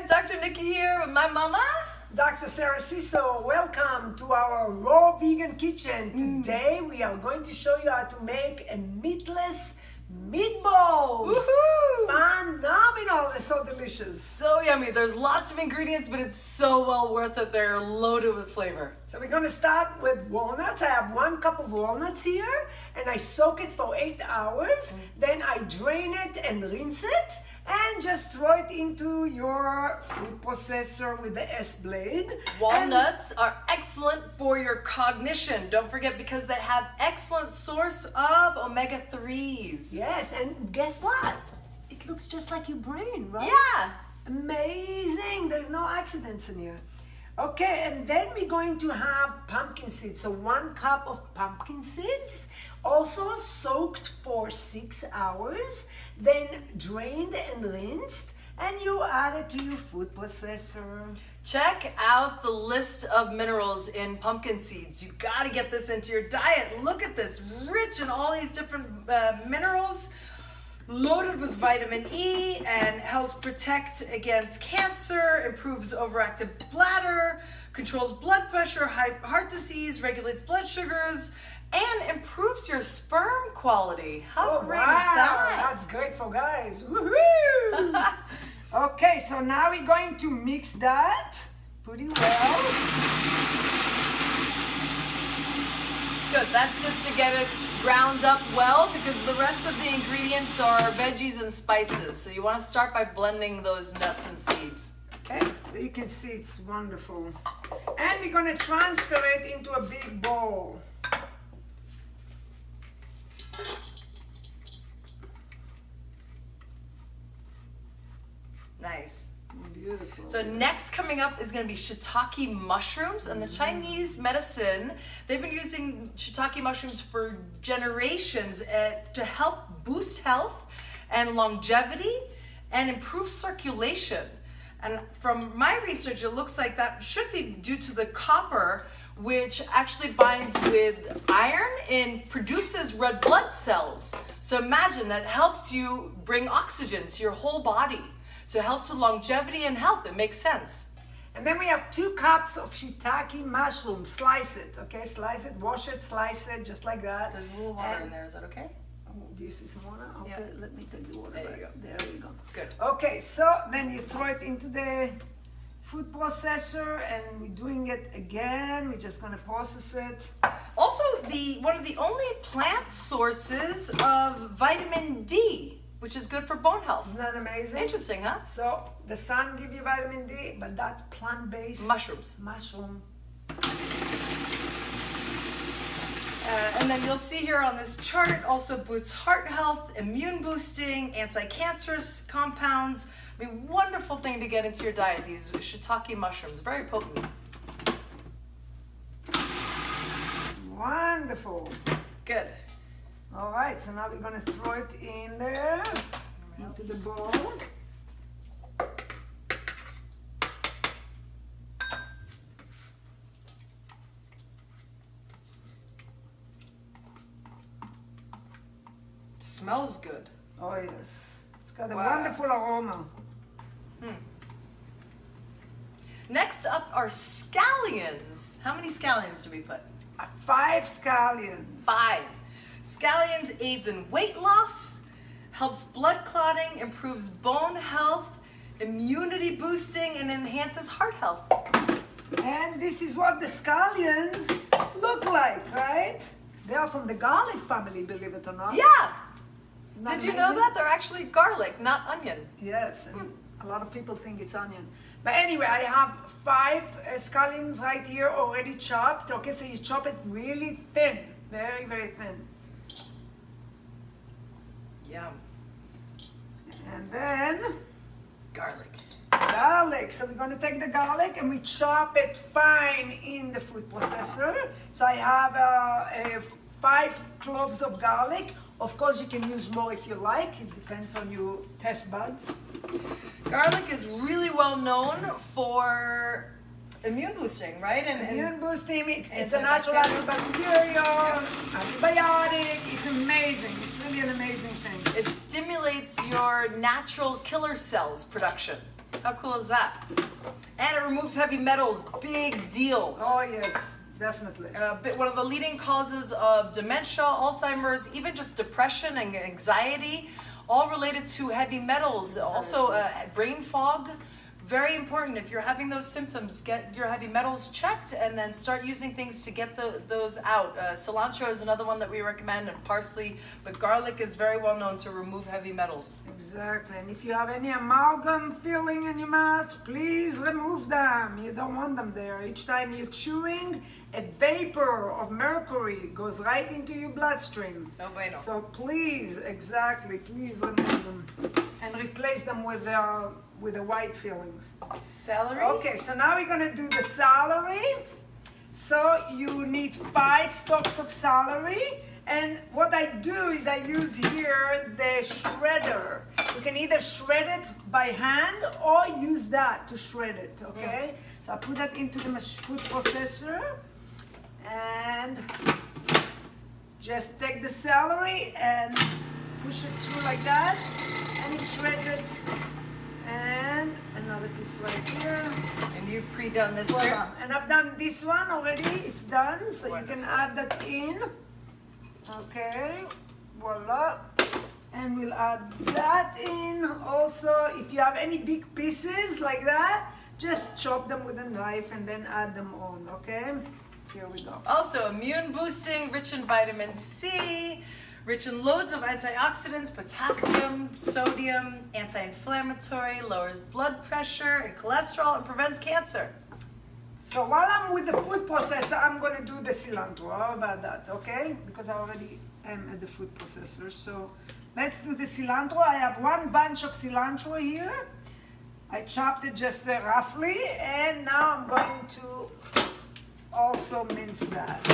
Dr. Nikki here with my mama. Dr. Sara Siso, welcome to our raw vegan kitchen. Today we are going to show you how to make a meatless meatballs. Woohoo! Phenomenal, they're so delicious. So yummy. There's lots of ingredients, but it's so well worth it. They're loaded with flavor. So we're going to start with walnuts. I have 1 cup of walnuts here and I soak it for 8 hours. Then I drain it and rinse it. And just throw it into your food processor with the S-blade. Walnuts are excellent for your cognition. Don't forget, because they have excellent source of omega-3s. Yes, and guess what? It looks just like your brain, right? Yeah. Amazing. There's no accidents in here. Okay, and then we're going to have pumpkin seeds. So 1 cup of pumpkin seeds, also soaked for 6 hours, then drained and rinsed, and you add it to your food processor. Check out the list of minerals in pumpkin seeds. You gotta get this into your diet. Look at this, rich in all these different minerals, loaded with vitamin E, and helps protect against cancer, improves overactive bladder, controls blood pressure, heart disease, regulates blood sugars, and improves your sperm quality. How great is that? That's great for guys. Woohoo! Okay, so now we're going to mix that pretty well. Good, that's just to get it ground up well, because the rest of the ingredients are veggies and spices. So you want to start by blending those nuts and seeds. Okay, so you can see it's wonderful. And we're going to transfer it into a big bowl. Nice. Beautiful. So next coming up is going to be shiitake mushrooms, and the Chinese medicine, they've been using shiitake mushrooms for generations to help boost health and longevity and improve circulation. And from my research, it looks like that should be due to the copper, which actually binds with iron and produces red blood cells. So imagine that helps you bring oxygen to your whole body. So it helps with longevity and health. It makes sense. And then we have 2 cups of shiitake mushrooms. Slice it, okay? Slice it, wash it, slice it, just like that. There's a little water in there. Is that okay? Oh, this is water? Okay, Yeah. let me take the water There back. you go. There you go. Good. Okay, so then you throw it into the food processor, and we're doing it again. We're just gonna process it. Also, one of the only plant sources of vitamin D, which is good for bone health. Isn't that amazing? Interesting, huh? So the sun gives you vitamin D, but that plant-based Mushrooms. mushroom. And then you'll see here on this chart, it also boosts heart health, immune boosting, anti-cancerous compounds. I mean, wonderful thing to get into your diet, these shiitake mushrooms, very potent. Wonderful. Good. All right, so now we're gonna throw it in there, into the bowl. Smells good. Oh yes, it's got a Wow. wonderful aroma. Next up are scallions. How many scallions do we put? 5 scallions. 5. Scallions aids in weight loss, helps blood clotting, improves bone health, immunity boosting, and enhances heart health. And this is what the scallions look like, right? They are from the garlic family, believe it or not. Yeah. Not Did you know amazing? that? They're actually garlic, not onion. Yes, and a lot of people think it's onion. But anyway, I have 5 scallions right here already chopped. Okay, so you chop it really thin, very, very thin. Yum. And then Garlic. garlic. So we're gonna take the garlic and we chop it fine in the food processor. So I have 5 cloves of garlic. Of course, you can use more if you like. It depends on your taste buds. Garlic is really well known for immune boosting, right? And Immune boosting, it's a antibacterial. natural antibacterial, antibiotic. It's amazing. It's really an amazing thing. it stimulates your natural killer cells production. How cool is that? And it removes heavy metals. Big deal. Oh yes, definitely. One of the leading causes of dementia, Alzheimer's, even just depression and anxiety, all related to heavy metals. Also, brain fog. Very important. If you're having those symptoms, get your heavy metals checked and then start using things to get those out. Cilantro is another one that we recommend, and parsley, but garlic is very well known to remove heavy metals. Exactly. And if you have any amalgam filling in your mouth, please remove them. You don't want them there. Each time you're chewing, a vapor of mercury goes right into your bloodstream. No bueno. So please, please remove them and replace them with the white fillings. Celery. Okay, so now we're gonna do the celery. So you need 5 stalks of celery. And what I do is I use here the shredder. You can either shred it by hand or use that to shred it, okay? So I put that into the food processor and just take the celery and push it through like that, and it shreds it. And another piece right here. And you've pre-done this Voila. here? And I've done this one already. It's done, so Wonderful. you can add that in. Okay, voila. And we'll add that in. Also, if you have any big pieces like that, just chop them with a knife and then add them on, okay? Here we go. Also, immune boosting, rich in vitamin C, rich in loads of antioxidants, potassium, sodium, anti-inflammatory, lowers blood pressure and cholesterol, and prevents cancer. So while I'm with the food processor, I'm gonna do the cilantro. How about that, okay? Because I already am at the food processor. So let's do the cilantro. I have 1 bunch of cilantro here. I chopped it just roughly, and now I'm going to also mince that.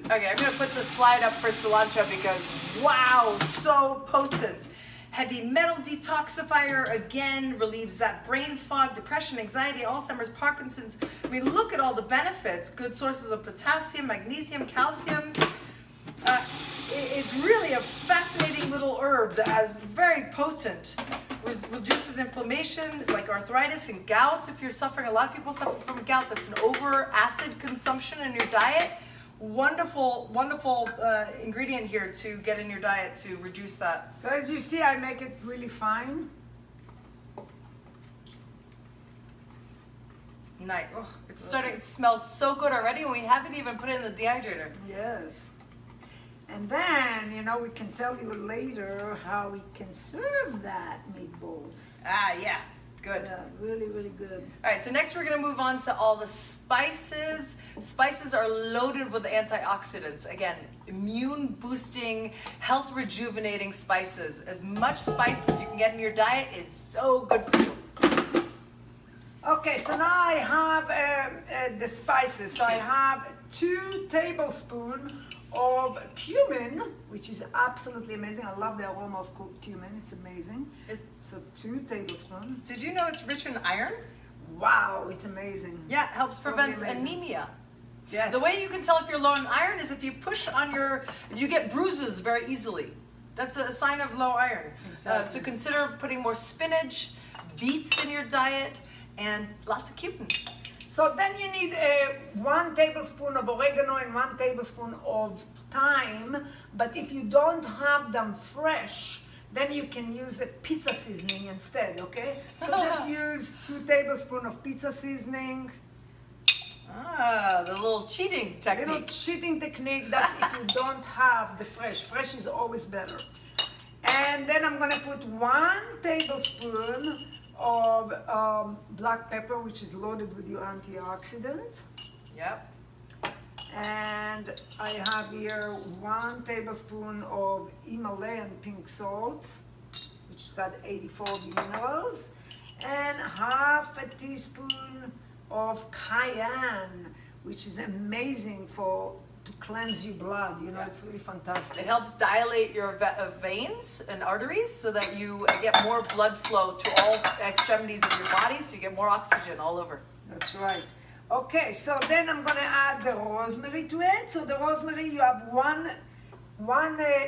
Okay, I'm gonna put the slide up for cilantro because, wow, so potent. Heavy metal detoxifier, again, relieves that brain fog, depression, anxiety, Alzheimer's, Parkinson's. I mean, look at all the benefits. Good sources of potassium, magnesium, calcium. It's really a fascinating little herb that is very potent. Reduces inflammation, like arthritis and gout. If you're suffering, a lot of people suffer from gout. That's an over acid consumption in your diet. Wonderful, wonderful ingredient here to get in your diet to reduce that. So as you see, I make it really fine. Nice. Oh, it's starting. It smells so good already, and we haven't even put it in the dehydrator. Yes. And then, you know, we can tell you later how we can serve that meatballs. Ah, yeah. Good. Yeah, really, really good. All right, so next we're going to move on to all the spices. Spices are loaded with antioxidants. Again, immune boosting, health rejuvenating spices. As much spice as you can get in your diet is so good for you. Okay, so now I have the spices. So I have 2 tablespoons of cumin, which is absolutely amazing. I love the aroma of cumin. It's amazing. So 2 tablespoons. Did you know it's rich in iron? Wow, it's amazing. Yeah, it helps prevent Totally amazing. anemia. Yes. The way you can tell if you're low in iron is if you push on if you get bruises very easily. That's a sign of low iron. Exactly. So consider putting more spinach, beets in your diet, and lots of cumin. So then you need 1 tablespoon of oregano and 1 tablespoon of thyme. But if you don't have them fresh, then you can use a pizza seasoning instead, okay? So just use 2 tablespoons of pizza seasoning. Ah, the little cheating technique. Little cheating technique, that's if you don't have the fresh. Fresh is always better. And then I'm gonna put 1 tablespoon of black pepper, which is loaded with your antioxidant. Yep. And I have here 1 tablespoon of Himalayan pink salt, which got 84 minerals, and half a teaspoon of cayenne, which is amazing to cleanse your blood. You know, it's really fantastic. It helps dilate your veins and arteries so that you get more blood flow to all extremities of your body, so you get more oxygen all over. That's right. Okay, so then I'm gonna add the rosemary to it. So the rosemary, you have one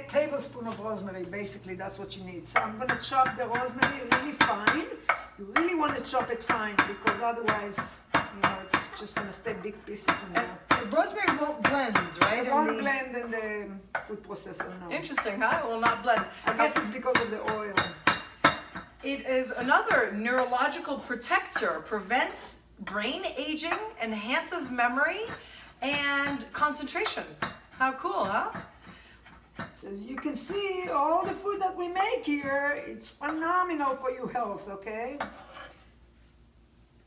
tablespoon of rosemary. Basically, that's what you need. So I'm gonna chop the rosemary really fine. You really want to chop it fine because otherwise, it's just gonna stay big pieces in there. The rosemary won't blend, right? It won't blend in the food processor, no. Interesting, huh? It will not blend. I guess it's because of the oil. It is another neurological protector, prevents brain aging, enhances memory, and concentration. How cool, huh? So as you can see, all the food that we make here, it's phenomenal for your health, okay?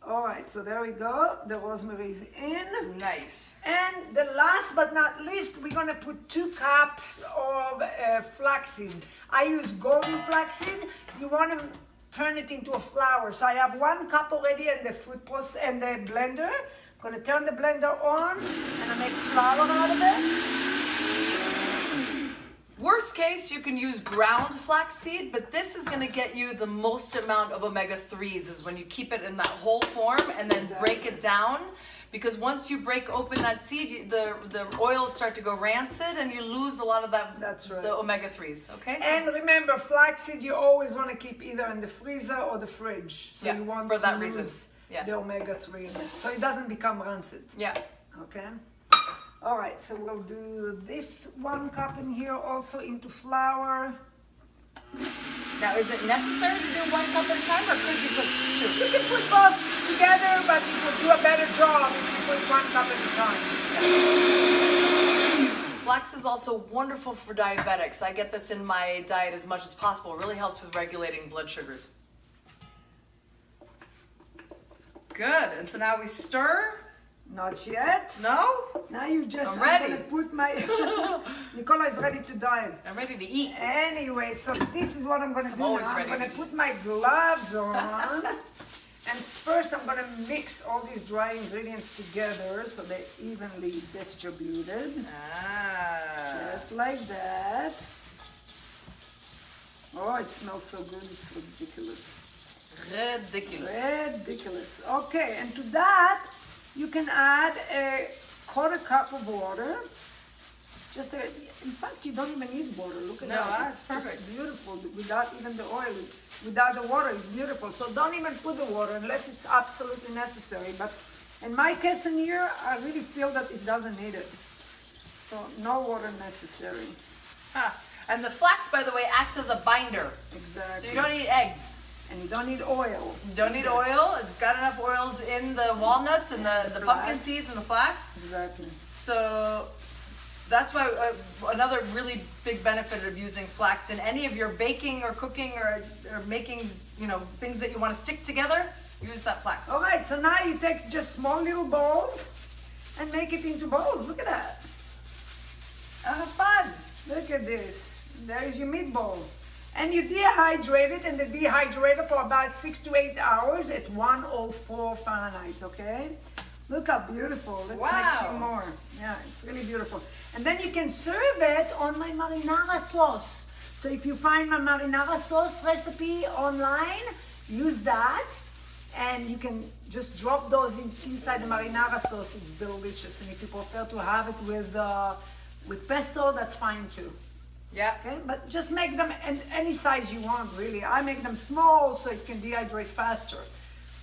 All right, so there we go. The rosemary is in. Nice. And the last but not least, we're gonna put 2 cups of flaxseed. I use golden flaxseed. You wanna turn it into a flour. So I have 1 cup already in the food process and the blender. I'm gonna turn the blender on and I make flour out of it. Worst case, you can use ground flaxseed, but this is gonna get you the most amount of omega-3s is when you keep it in that whole form and then break it down. Because once you break open that seed, the oils start to go rancid and you lose a lot of that. That's right. The omega-3s, okay? So, And remember, flaxseed you always want to keep either in the freezer or the fridge. So Yeah, you want for to that lose reason. Yeah. the omega-3 in it. So it doesn't become rancid. yeah. Okay. All right, so we'll do this 1 cup in here also into flour. Now, is it necessary to do 1 cup at a time, or could you put 2? You can put both together, but it will do a better job if you put 1 cup at a time. Flax is also wonderful for diabetics. I get this in my diet as much as possible. It really helps with regulating blood sugars. Good. And so now we stir. Not yet. No? Now you just, I'm ready. gonna put my, Nicola is ready to dive. I'm ready to eat. Anyway, so this is what I'm gonna do always now. I'm ready gonna to put my gloves on. And first I'm gonna mix all these dry ingredients together so they're evenly distributed. Ah. Just like that. Oh, it smells so good, it's ridiculous. Ridiculous. Ridiculous. Okay, and to that, you can add a 1/4 cup of water. In fact, you don't even need water. Look at No, that. that's It's perfect. just beautiful without even the oil. Without the water, it's beautiful. So don't even put the water unless it's absolutely necessary. But in my case in here, I really feel that it doesn't need it. So no water necessary. Huh. And the flax, by the way, acts as a binder. Exactly. So you don't need eggs. And you don't need oil. You don't need oil. It's got enough oils in the walnuts and the pumpkin flax. seeds and the flax. Exactly. So that's why another really big benefit of using flax in any of your baking or cooking or making, things that you want to stick together, use that flax. All right, so now you take just small little balls and make it into balls. Look at that. Have fun. Look at this. There is your meatball. And you dehydrate it in the dehydrator for about 6 to 8 hours at 104 Fahrenheit, okay? Look how beautiful. Let's make a few more. Yeah, it's really beautiful. And then you can serve it on my marinara sauce. So if you find my marinara sauce recipe online, use that. And you can just drop those inside the marinara sauce. It's delicious. And if you prefer to have it with pesto, that's fine too. Yeah. Okay, but just make them any size you want, really. I make them small so it can dehydrate faster.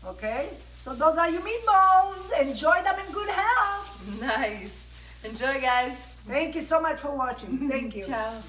Okay, so those are your meatballs. Enjoy them in good health. Nice. Enjoy, guys. Thank you so much for watching. Thank you. Ciao.